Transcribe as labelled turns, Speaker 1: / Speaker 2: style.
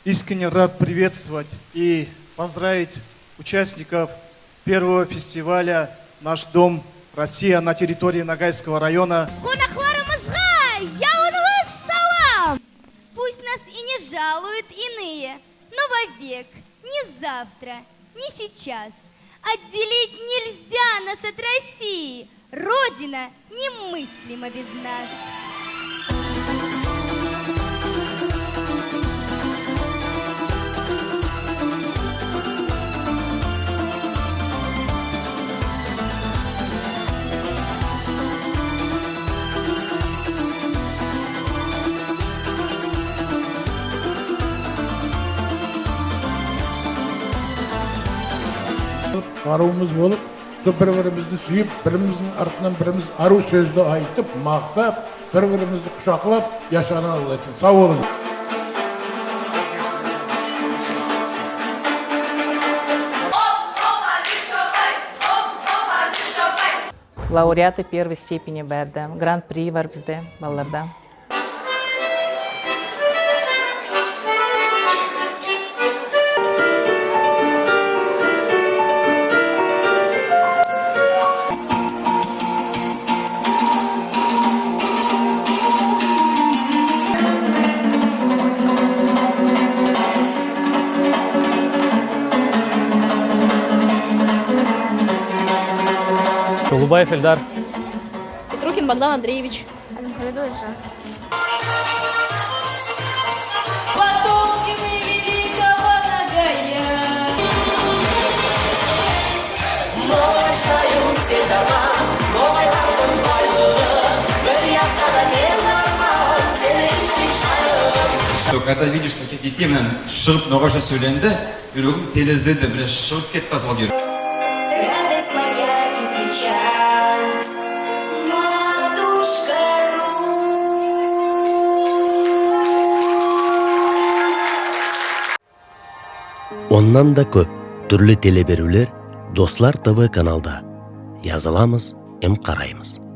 Speaker 1: искренне рад приветствовать и поздравить участников первого фестиваля «Наш дом. Россия» на территории Ногайского района.
Speaker 2: Пусть нас и не жалуют иные, но вовек, ни завтра, ни сейчас. Отделить нельзя нас от России. Родина немыслима без нас.
Speaker 3: Arumuz bolup, bir-birimizni suyup, birimizin artından birimiz aru sözlü aytıp, maqtab, bir-birimizni kuşaklap, yaşanan Allah için. Sağ olun.
Speaker 4: Лауреаты первой степени бәрді. Гран-при бар бізде балаларда.
Speaker 5: Голубаев Эльдар.
Speaker 6: Петрухин Богдан Андреевич.
Speaker 7: Когда видишь таких детей, шығып ноғаша сөйленді, жүрегім телезеді, шығып кетпас ол ер.
Speaker 8: Ondan da көп түрлі телеберулер Достар ТВ каналда. Yazılamız, қараймыз.